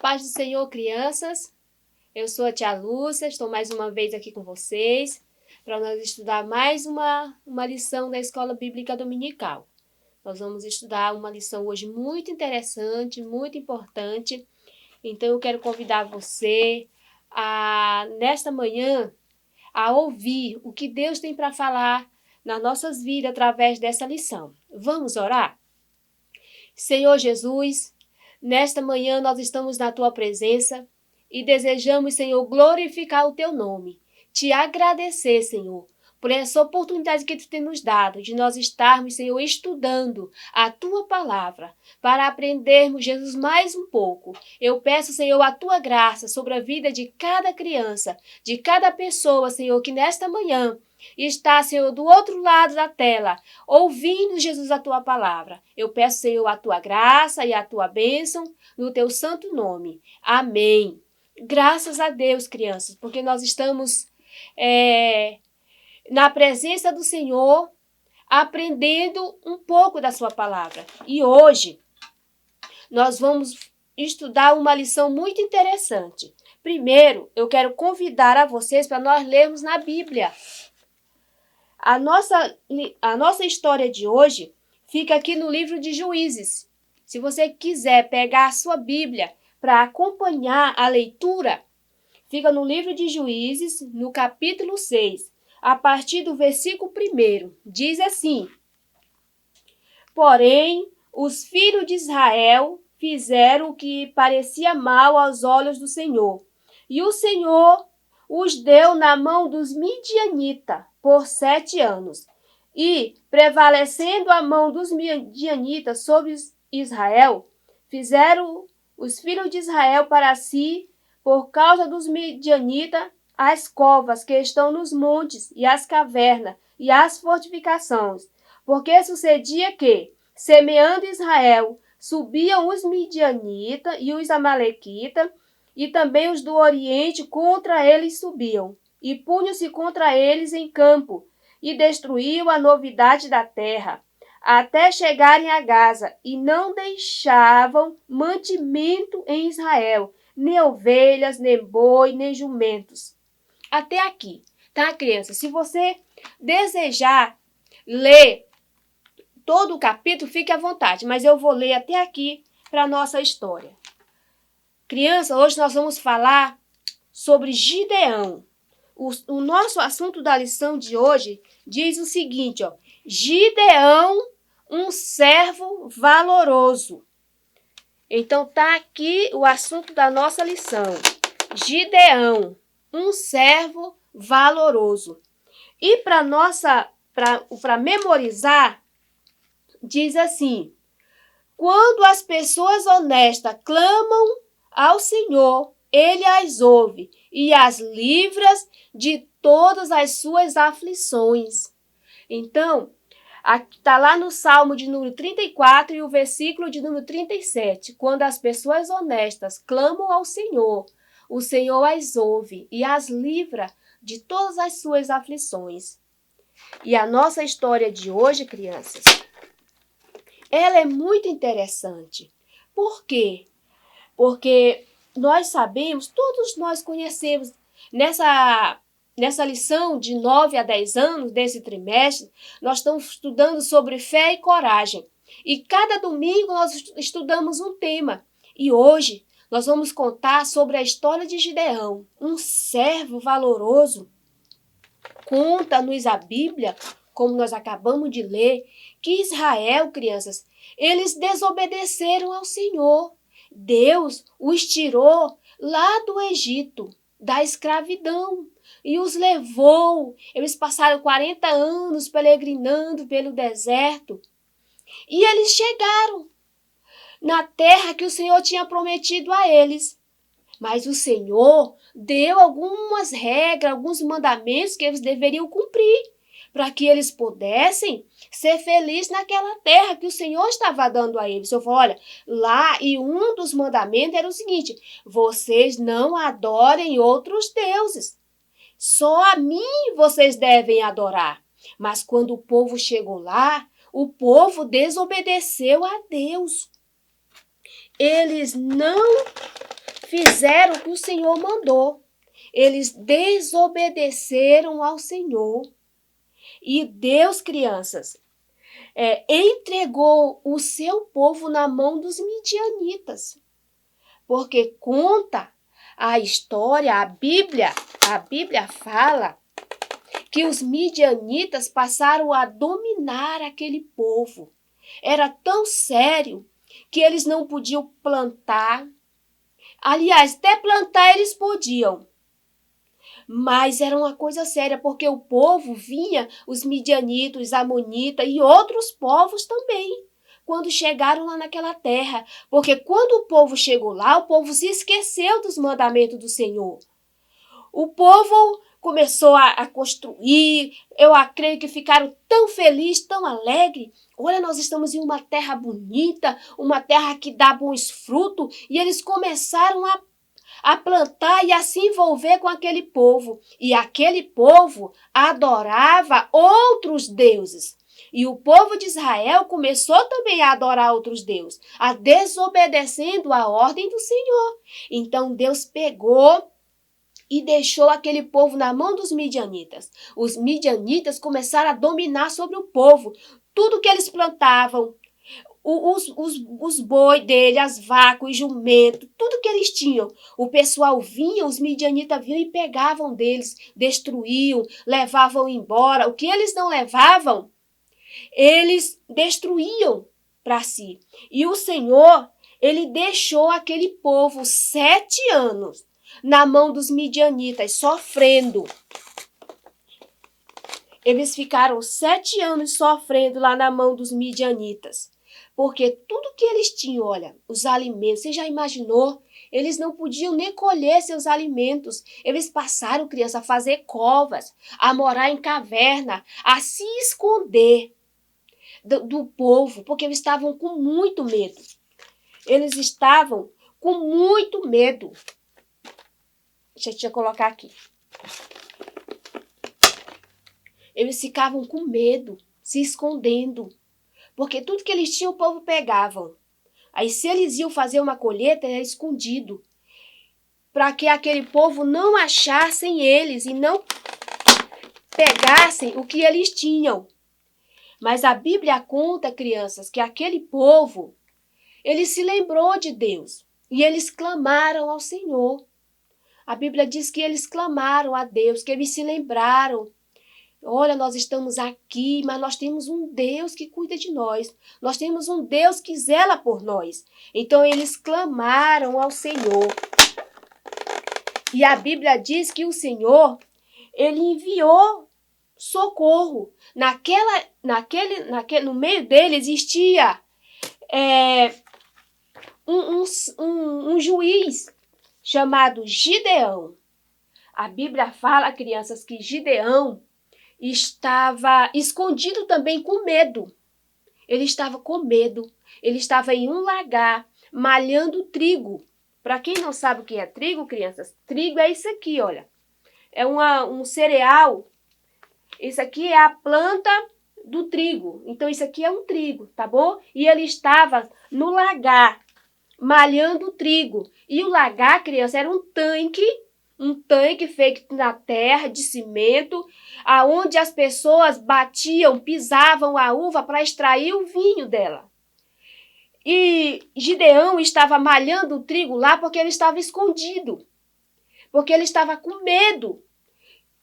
paz do Senhor, crianças. Eu sou a tia Lúcia, estou mais uma vez aqui com vocês para nós estudar mais uma lição da Escola Bíblica Dominical. Nós vamos estudar uma lição hoje muito interessante, muito importante. Então eu quero convidar você nesta manhã, a ouvir o que Deus tem para falar nas nossas vidas através dessa lição. Vamos orar? Senhor Jesus, nesta manhã nós estamos na Tua presença e desejamos, Senhor, glorificar o Teu nome. Te agradecer, Senhor, por essa oportunidade que Tu tem nos dado de nós estarmos, Senhor, estudando a Tua palavra para aprendermos, Jesus, mais um pouco. Eu peço, Senhor, a Tua graça sobre a vida de cada criança, de cada pessoa, Senhor, que nesta manhã está, Senhor, do outro lado da tela, ouvindo, Jesus, a Tua palavra. Eu peço, Senhor, a Tua graça e a Tua bênção no Teu santo nome. Amém. Graças a Deus, crianças, porque nós estamos na presença do Senhor, aprendendo um pouco da Sua palavra. E hoje, nós vamos estudar uma lição muito interessante. Primeiro, eu quero convidar a vocês para nós lermos na Bíblia. A nossa história de hoje fica aqui no livro de Juízes. Se você quiser pegar a sua Bíblia para acompanhar a leitura, fica no livro de Juízes, no capítulo 6, a partir do versículo 1. Diz assim: Porém, os filhos de Israel fizeram o que parecia mal aos olhos do Senhor, e o Senhor os deu na mão dos midianitas por 7 anos. E, prevalecendo a mão dos midianitas sobre Israel, fizeram os filhos de Israel para si, por causa dos midianitas, as covas que estão nos montes, e as cavernas, e as fortificações. Porque sucedia que, semeando Israel, subiam os midianitas e os amalequitas, e também os do Oriente contra eles subiam, e punham-se contra eles em campo, e destruíam a novidade da terra, até chegarem a Gaza, e não deixavam mantimento em Israel, nem ovelhas, nem boi, nem jumentos. Até aqui, tá, criança? Se você desejar ler todo o capítulo, fique à vontade, mas eu vou ler até aqui para a nossa história. Criança, hoje nós vamos falar sobre Gideão. O nosso assunto da lição de hoje diz o seguinte, ó: Gideão, um servo valoroso. Então tá aqui o assunto da nossa lição. Gideão, um servo valoroso. E para memorizar, diz assim: quando as pessoas honestas clamam ao Senhor, Ele as ouve e as livra de todas as suas aflições. Então, está lá no Salmo de número 34 e o versículo de número 37. Quando as pessoas honestas clamam ao Senhor, o Senhor as ouve e as livra de todas as suas aflições. E a nossa história de hoje, crianças, ela é muito interessante. Por quê? Porque nós sabemos, todos nós conhecemos, nessa lição de 9 a 10 anos desse trimestre, nós estamos estudando sobre fé e coragem. E cada domingo nós estudamos um tema. E hoje nós vamos contar sobre a história de Gideão, um servo valoroso. Conta-nos a Bíblia, como nós acabamos de ler, que Israel, crianças, eles desobedeceram ao Senhor. Deus os tirou lá do Egito, da escravidão, e os levou. Eles passaram 40 anos peregrinando pelo deserto. E eles chegaram na terra que o Senhor tinha prometido a eles. Mas o Senhor deu algumas regras, alguns mandamentos que eles deveriam cumprir, para que eles pudessem ser felizes naquela terra que o Senhor estava dando a eles. O Senhor falou, olha, lá, e um dos mandamentos era o seguinte: vocês não adorem outros deuses. Só a mim vocês devem adorar. Mas quando o povo chegou lá, o povo desobedeceu a Deus. Eles não fizeram o que o Senhor mandou. Eles desobedeceram ao Senhor. E Deus, crianças, entregou o seu povo na mão dos midianitas. Porque conta a história, a Bíblia fala que os midianitas passaram a dominar aquele povo. Era tão sério que eles não podiam plantar. Aliás, até plantar eles podiam. Mas era uma coisa séria, porque o povo vinha, os midianitas, os amonitas e outros povos também, quando chegaram lá naquela terra. Porque quando o povo chegou lá, o povo se esqueceu dos mandamentos do Senhor. O povo começou a construir, eu acredito que ficaram tão felizes, tão alegres. Olha, nós estamos em uma terra bonita, uma terra que dá bons frutos, e eles começaram a plantar e a se envolver com aquele povo. E aquele povo adorava outros deuses. E o povo de Israel começou também a adorar outros deuses, a desobedecendo a ordem do Senhor. Então Deus pegou e deixou aquele povo na mão dos midianitas. Os midianitas começaram a dominar sobre o povo. Tudo que eles plantavam, os boi dele, as vacas, os jumentos, tudo que eles tinham. O pessoal vinha, os midianitas vinham e pegavam deles, destruíam, levavam embora. O que eles não levavam, eles destruíam para si. E o Senhor, ele deixou aquele povo 7 anos na mão dos midianitas, sofrendo. Eles ficaram 7 anos sofrendo lá na mão dos midianitas. Porque tudo que eles tinham, olha, os alimentos, você já imaginou? Eles não podiam nem colher seus alimentos. Eles passaram, criança, a fazer covas, a morar em caverna, a se esconder do povo, porque eles estavam com muito medo. Eles estavam com muito medo. Deixa eu colocar aqui. Eles ficavam com medo, se escondendo. Porque tudo que eles tinham, o povo pegavam. Aí, se eles iam fazer uma colheita, era escondido. Para que aquele povo não achassem eles e não pegassem o que eles tinham. Mas a Bíblia conta, crianças, que aquele povo, ele se lembrou de Deus. E eles clamaram ao Senhor. A Bíblia diz que eles clamaram a Deus, que eles se lembraram. Olha, nós estamos aqui, mas nós temos um Deus que cuida de nós. Nós temos um Deus que zela por nós. Então, eles clamaram ao Senhor. E a Bíblia diz que o Senhor, ele enviou socorro. No meio dele existia um juiz chamado Gideão. A Bíblia fala, crianças, que Gideão estava escondido também com medo. Ele estava com medo. Ele estava em um lagar, malhando trigo. Para quem não sabe o que é trigo, crianças, trigo é isso aqui, olha. É um cereal. Isso aqui é a planta do trigo. Então, isso aqui é um trigo, tá bom? E ele estava no lagar, malhando trigo. E o lagar, criança, era um tanque feito na terra, de cimento, aonde as pessoas batiam, pisavam a uva para extrair o vinho dela. E Gideão estava malhando o trigo lá porque ele estava escondido, porque ele estava com medo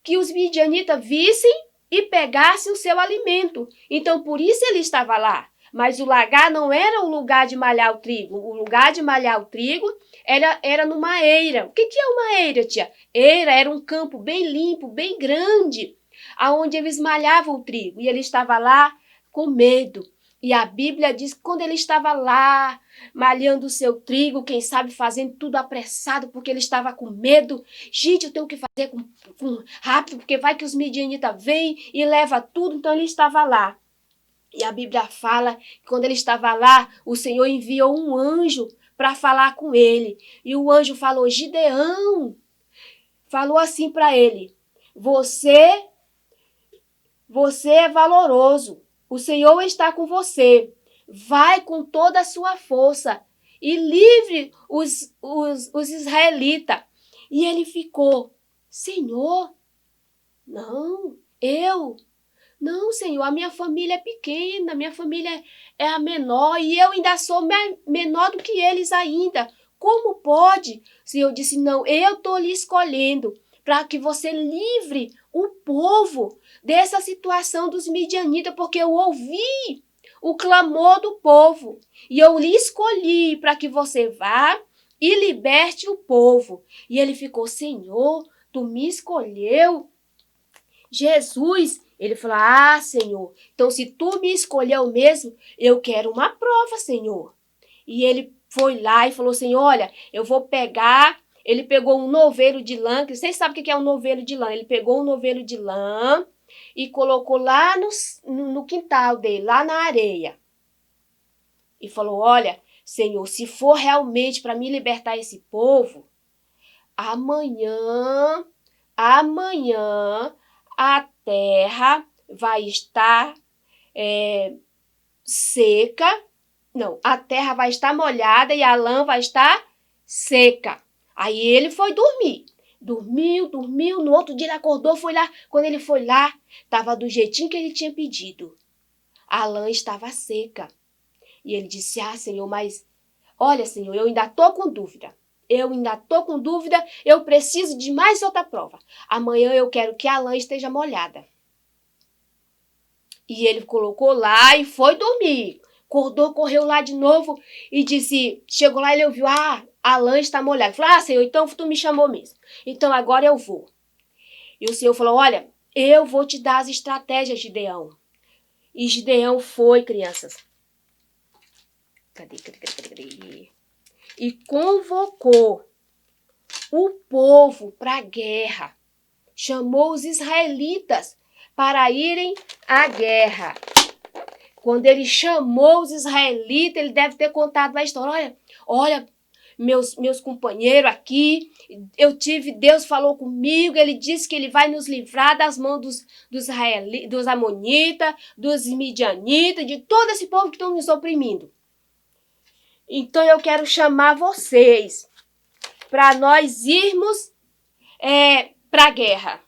que os midianitas vissem e pegassem o seu alimento. Então, por isso ele estava lá. Mas o lagar não era o lugar de malhar o trigo. O lugar de malhar o trigo era numa eira. O que é uma eira, tia? Eira era um campo bem limpo, bem grande, aonde eles malhavam o trigo. E ele estava lá com medo. E a Bíblia diz que quando ele estava lá, malhando o seu trigo, quem sabe fazendo tudo apressado, porque ele estava com medo. Gente, eu tenho que fazer rápido, porque vai que os midianitas vêm e levam tudo. Então ele estava lá. E a Bíblia fala que quando ele estava lá, o Senhor enviou um anjo para falar com ele. E o anjo falou, Gideão, falou assim para ele, você é valoroso, o Senhor está com você, vai com toda a sua força e livre os israelitas. E ele ficou, Senhor, não, não, Senhor, a minha família é pequena, a minha família é a menor e eu ainda sou menor do que eles ainda. Como pode? O Senhor disse, não, eu estou lhe escolhendo para que você livre o povo dessa situação dos midianitas, porque eu ouvi o clamor do povo e eu lhe escolhi para que você vá e liberte o povo. E ele ficou, Senhor, tu me escolheu? Jesus, ele falou, Senhor, então se tu me escolheu mesmo, eu quero uma prova, Senhor. E ele foi lá e falou assim, olha, eu vou pegar, ele pegou um novelo de lã, que vocês sabem o que é um novelo de lã, ele pegou um novelo de lã e colocou lá no quintal dele, lá na areia. E falou, olha, Senhor, se for realmente para me libertar esse povo, amanhã a terra vai estar seca. Não, a terra vai estar molhada e a lã vai estar seca. Aí ele foi dormir. Dormiu. No outro dia ele acordou, foi lá. Quando ele foi lá, estava do jeitinho que ele tinha pedido. A lã estava seca. E ele disse, Senhor, mas olha, Senhor, eu ainda estou com dúvida. Eu preciso de mais outra prova. Amanhã eu quero que a lã esteja molhada. E ele colocou lá e foi dormir. Acordou, correu lá de novo e disse, chegou lá e ele ouviu, a lã está molhada. Falou, Senhor, então tu me chamou mesmo. Então agora eu vou. E o Senhor falou, olha, eu vou te dar as estratégias, Gideão. E Gideão foi, crianças. Cadê? E convocou o povo para a guerra. Chamou os israelitas para irem à guerra. Quando ele chamou os israelitas, ele deve ter contado a história. Olha, meus companheiros aqui, Deus falou comigo, ele disse que ele vai nos livrar das mãos dos amonitas, dos midianitas, de todo esse povo que estão nos oprimindo. Então eu quero chamar vocês para nós irmos para a guerra.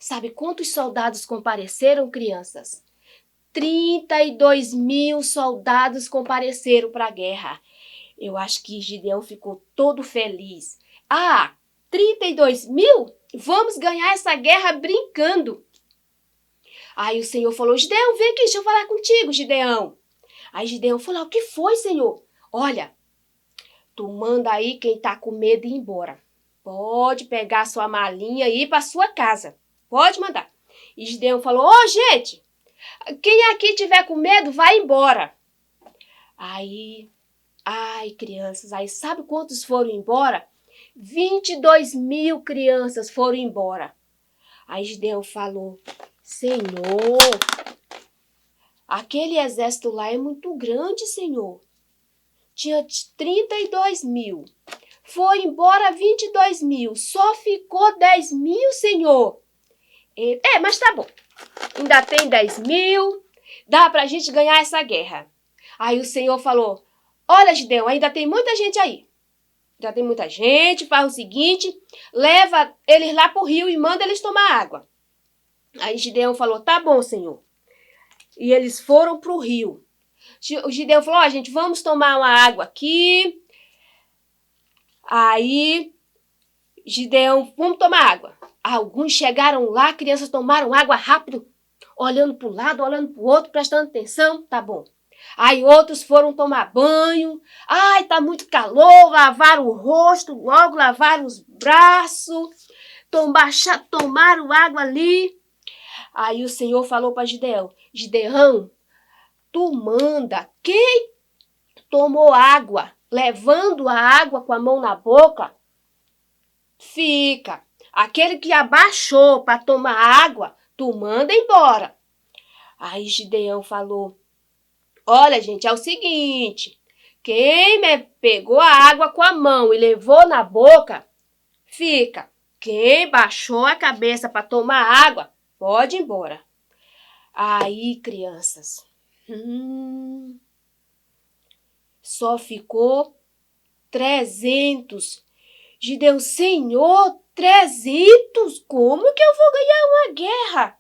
Sabe quantos soldados compareceram, crianças? 32 mil soldados compareceram para a guerra. Eu acho que Gideão ficou todo feliz. 32 mil? Vamos ganhar essa guerra brincando. Aí o Senhor falou, Gideão, vem aqui, deixa eu falar contigo, Gideão. Aí Gideão falou, o que foi, Senhor? Olha, tu manda aí quem tá com medo ir embora. Pode pegar sua malinha e ir para sua casa. Pode mandar. E Gideão falou, gente, quem aqui tiver com medo, vai embora. Aí, crianças, aí sabe quantos foram embora? 22 mil crianças foram embora. Aí Gideão falou, Senhor, aquele exército lá é muito grande, Senhor. Tinha 32 mil. Foi embora 22 mil. Só ficou 10 mil, Senhor. Mas tá bom. Ainda tem 10 mil. Dá pra gente ganhar essa guerra. Aí o Senhor falou, olha, Gideão, ainda tem muita gente aí. Já tem muita gente. Faz o seguinte, leva eles lá pro rio e manda eles tomar água. Aí Gideão falou, tá bom, Senhor. E eles foram pro rio. O Gideão falou, gente, vamos tomar uma água aqui. Aí, Gideão, vamos tomar água. Alguns chegaram lá, crianças tomaram água rápido, olhando para um lado, olhando para o outro, prestando atenção, tá bom. Aí outros foram tomar banho. Tá muito calor, lavaram o rosto, logo lavaram os braços, tomaram água ali. Aí o Senhor falou para Gideão, Gideão, tu manda quem tomou água, levando a água com a mão na boca, fica. Aquele que abaixou para tomar água, tu manda embora. Aí Gideão falou, olha, gente, é o seguinte, quem pegou a água com a mão e levou na boca, fica. Quem baixou a cabeça para tomar água, pode ir embora. Aí, crianças, só ficou 300. Gideão, Senhor, 300? Como que eu vou ganhar uma guerra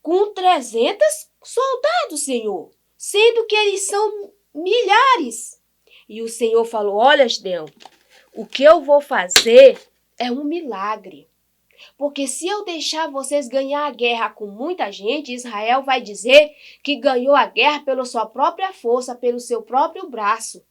com 300 soldados, Senhor? Sendo que eles são milhares. E o Senhor falou, olha, Gideão, o que eu vou fazer é um milagre. Porque se eu deixar vocês ganhar a guerra com muita gente, Israel vai dizer que ganhou a guerra pela sua própria força, pelo seu próprio braço.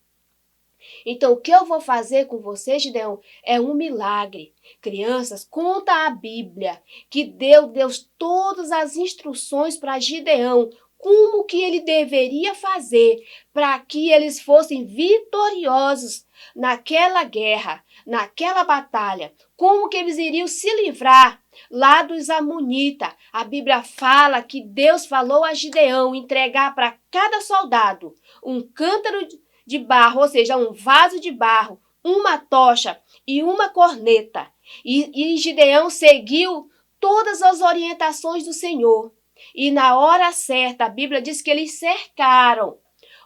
Então, o que eu vou fazer com vocês, Gideão, é um milagre. Crianças, conta a Bíblia que Deus deu todas as instruções para Gideão, como que ele deveria fazer para que eles fossem vitoriosos naquela guerra, naquela batalha. Como que eles iriam se livrar lá dos amonitas. A Bíblia fala que Deus falou a Gideão entregar para cada soldado um cântaro de barro, ou seja, um vaso de barro, uma tocha e uma corneta. E Gideão seguiu todas as orientações do Senhor. E na hora certa, a Bíblia diz que eles cercaram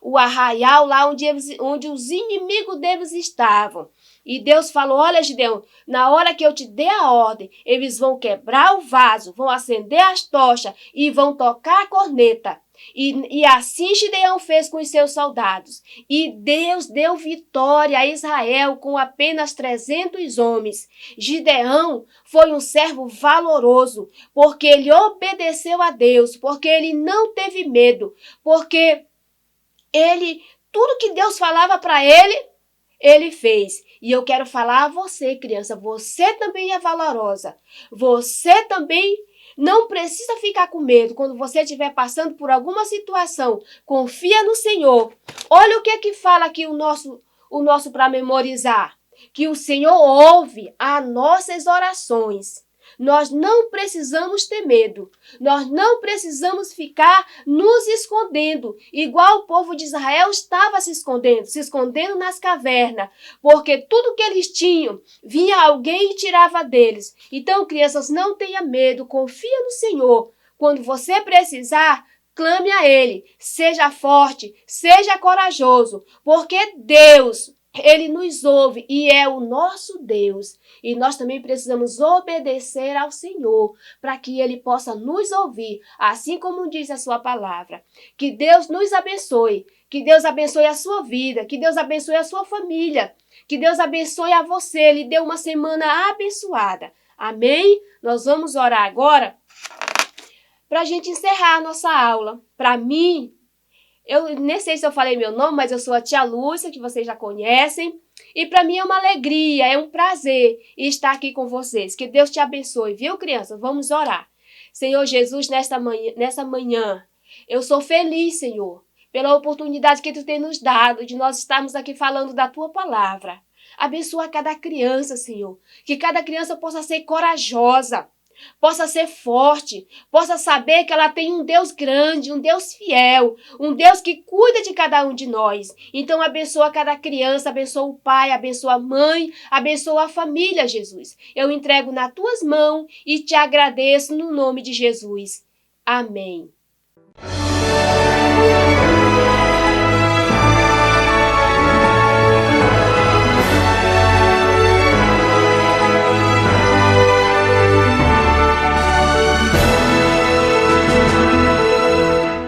o arraial lá onde os inimigos deles estavam. E Deus falou, olha, Gideão, na hora que eu te dei a ordem, eles vão quebrar o vaso, vão acender as tochas e vão tocar a corneta. E assim Gideão fez com os seus soldados. E Deus deu vitória a Israel com apenas 300 homens. Gideão foi um servo valoroso, porque ele obedeceu a Deus, porque ele não teve medo, porque tudo que Deus falava para ele fez. E eu quero falar a você, criança, você também é valorosa. Você também não precisa ficar com medo quando você estiver passando por alguma situação. Confia no Senhor. Olha o que fala aqui o nosso para memorizar. Que o Senhor ouve as nossas orações. Nós não precisamos ter medo. Nós não precisamos ficar nos escondendo, igual o povo de Israel estava se escondendo nas cavernas, porque tudo que eles tinham, vinha alguém e tirava deles. Então, crianças, não tenha medo, confia no Senhor. Quando você precisar, clame a Ele. Seja forte, seja corajoso, porque Deus, Ele nos ouve e é o nosso Deus. E nós também precisamos obedecer ao Senhor para que Ele possa nos ouvir, assim como diz a sua palavra. Que Deus nos abençoe, que Deus abençoe a sua vida, que Deus abençoe a sua família, que Deus abençoe a você, lhe dê uma semana abençoada. Amém? Nós vamos orar agora para a gente encerrar a nossa aula. Para mim, eu nem sei se eu falei meu nome, mas eu sou a tia Lúcia, que vocês já conhecem. E para mim é uma alegria, é um prazer estar aqui com vocês. Que Deus te abençoe, viu, crianças? Vamos orar. Senhor Jesus, nessa manhã, eu sou feliz, Senhor, pela oportunidade que Tu tem nos dado de nós estarmos aqui falando da Tua palavra. Abençoa cada criança, Senhor. Que cada criança possa ser corajosa, possa ser forte, possa saber que ela tem um Deus grande, um Deus fiel, um Deus que cuida de cada um de nós. Então abençoa cada criança, abençoa o pai, abençoa a mãe, abençoa a família, Jesus. Eu entrego nas tuas mãos e te agradeço no nome de Jesus. Amém.